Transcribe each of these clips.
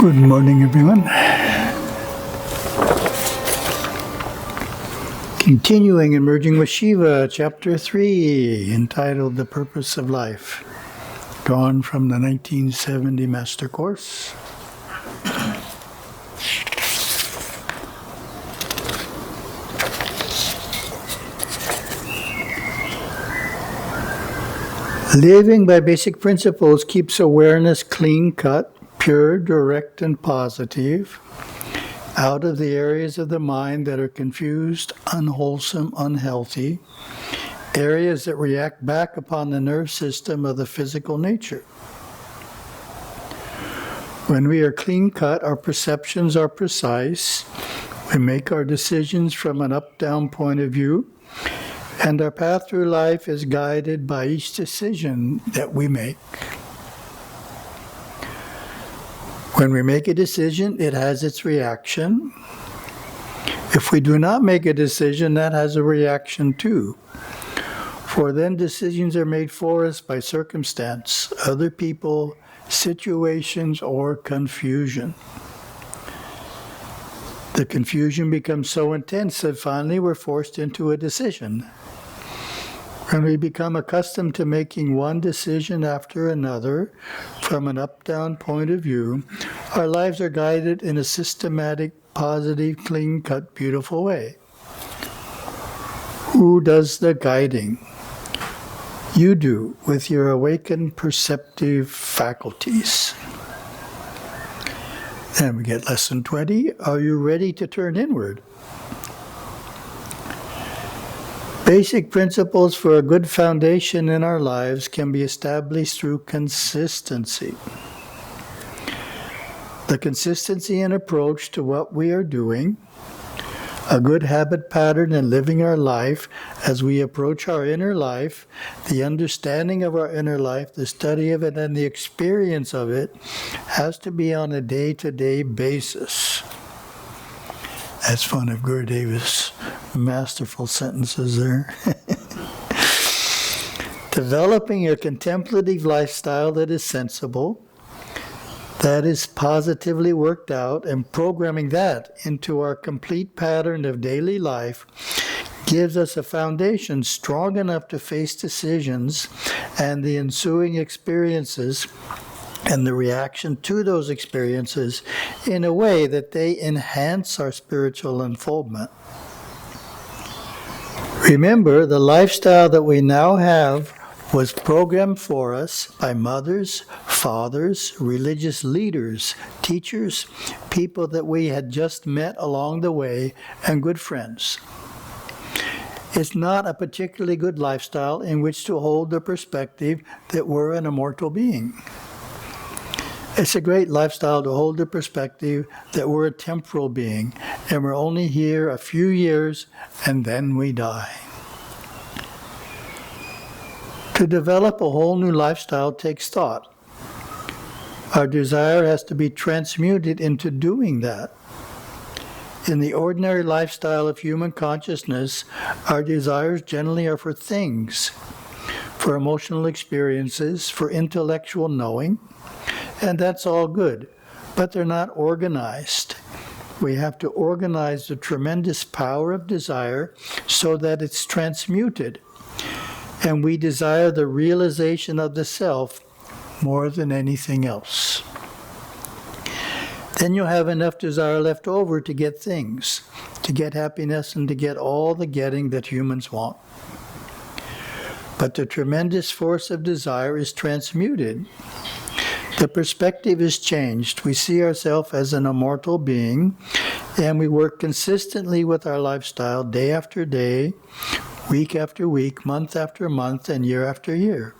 Good morning, everyone. Continuing in Merging with Śiva, Chapter 3, entitled The Purpose of Life, drawn from the 1970 Master Course. Living by basic principles keeps awareness clean-cut, pure, direct, and positive, out of the areas of the mind that are confused, unwholesome, unhealthy, areas that react back upon the nerve system of the physical nature. When we are clean-cut, our perceptions are precise, we make our decisions from an up-down point of view, and our path through life is guided by each decision that we make. When we make a decision, it has its reaction. If we do not make a decision, that has a reaction too. For then decisions are made for us by circumstance, other people, situations, or confusion. The confusion becomes so intense that finally we're forced into a decision. When we become accustomed to making one decision after another from an up-down point of view, our lives are guided in a systematic, positive, clean-cut, beautiful way. Who does the guiding? You do, with your awakened perceptive faculties. Then we get lesson 20. Are you ready to turn inward? Basic principles for a good foundation in our lives can be established through consistency. The consistency and approach to what we are doing, a good habit pattern in living our life as we approach our inner life, the understanding of our inner life, the study of it, and the experience of it has to be on a day-to-day basis. That's one of Gurudev's masterful sentences there. Developing a contemplative lifestyle that is sensible, that is positively worked out, and programming that into our complete pattern of daily life gives us a foundation strong enough to face decisions and the ensuing experiences and the reaction to those experiences in a way that they enhance our spiritual unfoldment. Remember, the lifestyle that we now have was programmed for us by mothers, fathers, religious leaders, teachers, people that we had just met along the way, and good friends. It's not a particularly good lifestyle in which to hold the perspective that we're an immortal being. It's a great lifestyle to hold the perspective that we're a temporal being and we're only here a few years and then we die. To develop a whole new lifestyle takes thought. Our desire has to be transmuted into doing that. In the ordinary lifestyle of human consciousness, our desires generally are for things, for emotional experiences, for intellectual knowing, and that's all good, but they're not organized. We have to organize the tremendous power of desire so that it's transmuted, and we desire the realization of the self more than anything else. Then you'll have enough desire left over to get things, to get happiness, and to get all the getting that humans want. But the tremendous force of desire is transmuted. The perspective is changed. We see ourselves as an immortal being, and we work consistently with our lifestyle day after day, week after week, month after month, and year after year.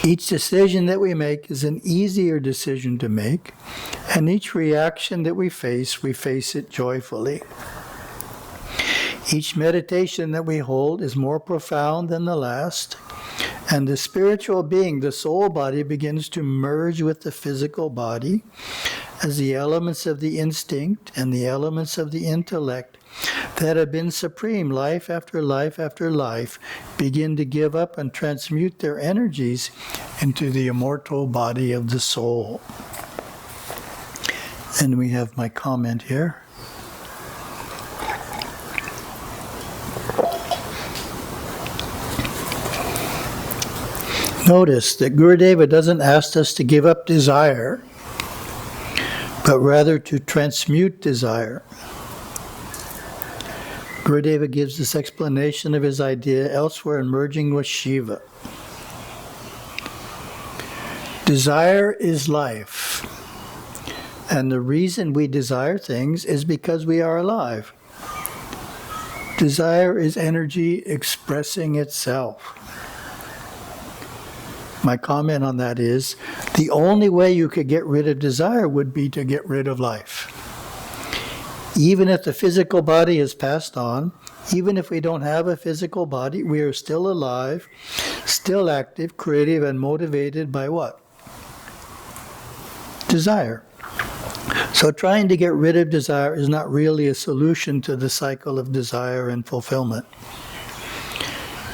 Each decision that we make is an easier decision to make, and each reaction that we face it joyfully. Each meditation that we hold is more profound than the last, and the spiritual being, the soul body, begins to merge with the physical body as the elements of the instinct and the elements of the intellect that have been supreme life after life after life begin to give up and transmute their energies into the immortal body of the soul. And we have my comment here. Notice that Gurudeva doesn't ask us to give up desire, but rather to transmute desire. Gurudeva gives this explanation of his idea elsewhere in Merging with Śiva. Desire is life, and the reason we desire things is because we are alive. Desire is energy expressing itself. My comment on that is, the only way you could get rid of desire would be to get rid of life. Even if the physical body has passed on, even if we don't have a physical body, we are still alive, still active, creative, and motivated by what? Desire. So trying to get rid of desire is not really a solution to the cycle of desire and fulfillment.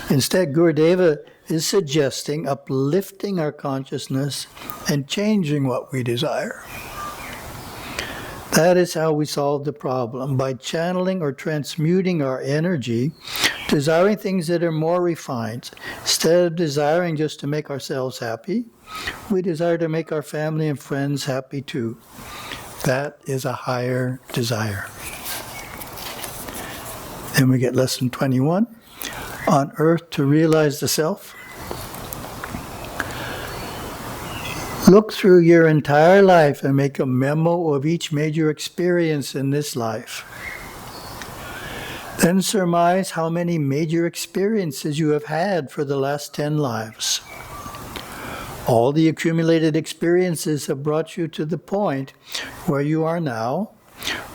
Instead, Gurudeva is suggesting uplifting our consciousness and changing what we desire. That is how we solve the problem, by channeling or transmuting our energy, desiring things that are more refined. Instead of desiring just to make ourselves happy, we desire to make our family and friends happy too. That is a higher desire. Then we get lesson 21. On earth to realize the self. Look through your entire life and make a memo of each major experience in this life. Then surmise how many major experiences you have had for the last 10 lives. All the accumulated experiences have brought you to the point where you are now,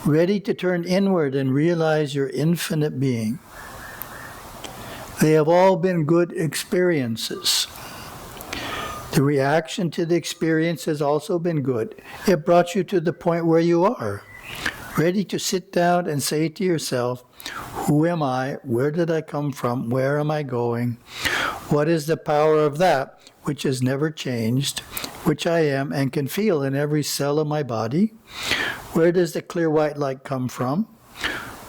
ready to turn inward and realize your infinite being. They have all been good experiences. The reaction to the experience has also been good. It brought you to the point where you are, ready to sit down and say to yourself, who am I? Where did I come from? Where am I going? What is the power of that which has never changed, which I am and can feel in every cell of my body? Where does the clear white light come from?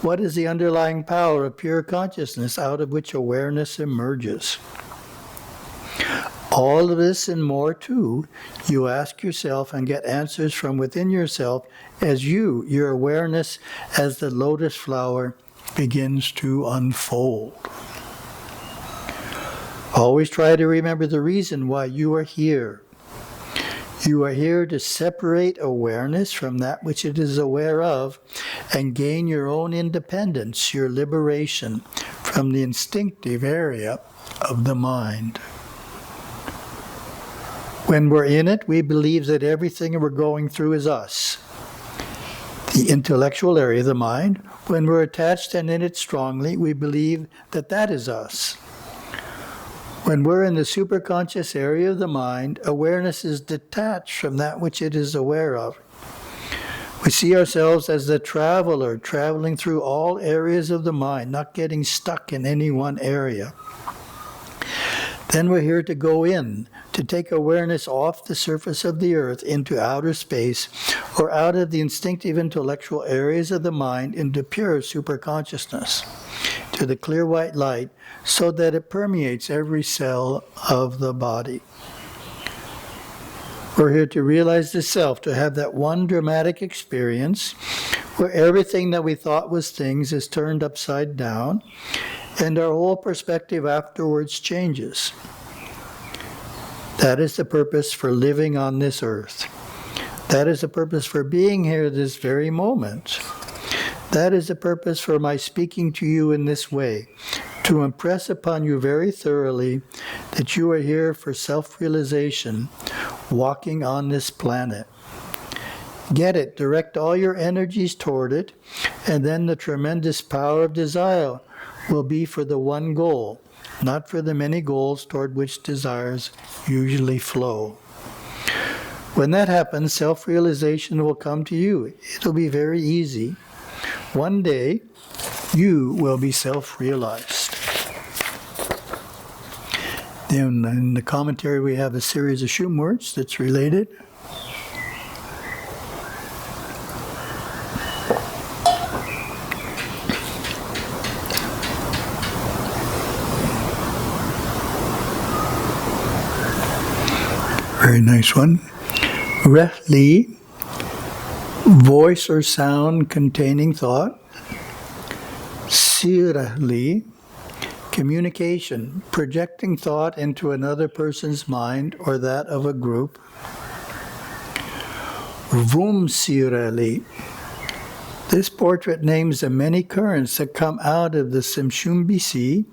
What is the underlying power of pure consciousness out of which awareness emerges? All of this and more too, you ask yourself and get answers from within yourself as your awareness as the lotus flower begins to unfold. Always try to remember the reason why you are here. You are here to separate awareness from that which it is aware of and gain your own independence, your liberation from the instinctive area of the mind. When we're in it, we believe that everything we're going through is us, the intellectual area of the mind. When we're attached and in it strongly, we believe that that is us. When we're in the superconscious area of the mind, awareness is detached from that which it is aware of. We see ourselves as the traveler, traveling through all areas of the mind, not getting stuck in any one area. Then we're here to go in, to take awareness off the surface of the earth into outer space, or out of the instinctive intellectual areas of the mind into pure superconsciousness, to the clear white light, so that it permeates every cell of the body. We're here to realize the self, to have that one dramatic experience where everything that we thought was things is turned upside down, and our whole perspective afterwards changes. That is the purpose for living on this earth. That is the purpose for being here this very moment. That is the purpose for my speaking to you in this way, to impress upon you very thoroughly that you are here for self-realization, walking on this planet. Get it, direct all your energies toward it, and then the tremendous power of desire will be for the one goal, not for the many goals toward which desires usually flow. When that happens, self-realization will come to you. It'll be very easy. One day, you will be self-realized. Then in the commentary we have a series of shum words that's related. Very nice one. Ref Li, voice or sound containing thought. Sira Li, communication, projecting thought into another person's mind or that of a group. Vum Sira Li. This portrait names the many currents that come out of the Simshumbi Sea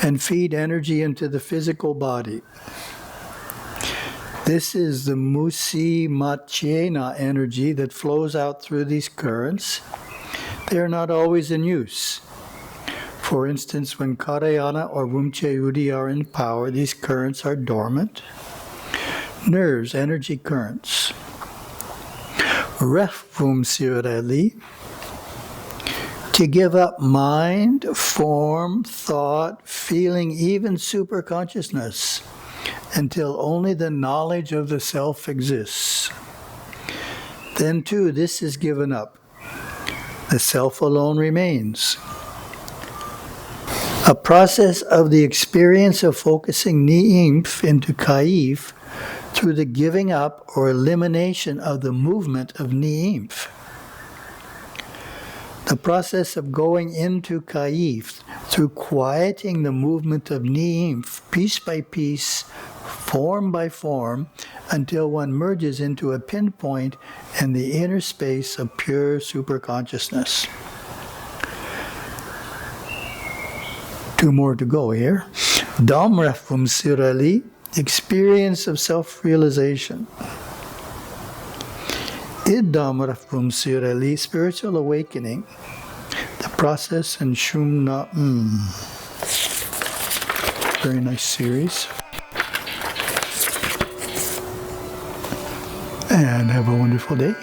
and feed energy into the physical body. This is the Musi Machena energy that flows out through these currents. They are not always in use. For instance, when Karayana or Vumche Udi are in power, these currents are dormant. Nerves, energy currents. Ref Vum Sireli. To give up mind, form, thought, feeling, even superconsciousness, until only the knowledge of the self exists. Then too, this is given up. The self alone remains. A process of the experience of focusing Ni'imf into Kaif through the giving up or elimination of the movement of Ni'imf. The process of going into Kaif through quieting the movement of Ni'imf piece by piece, form by form, until one merges into a pinpoint in the inner space of pure superconsciousness. 2 more to go here. Damrafum Sirali, experience of self-realization. Idamrafum Sirali, spiritual awakening. The process in Shumna. Very nice series. And have a wonderful day.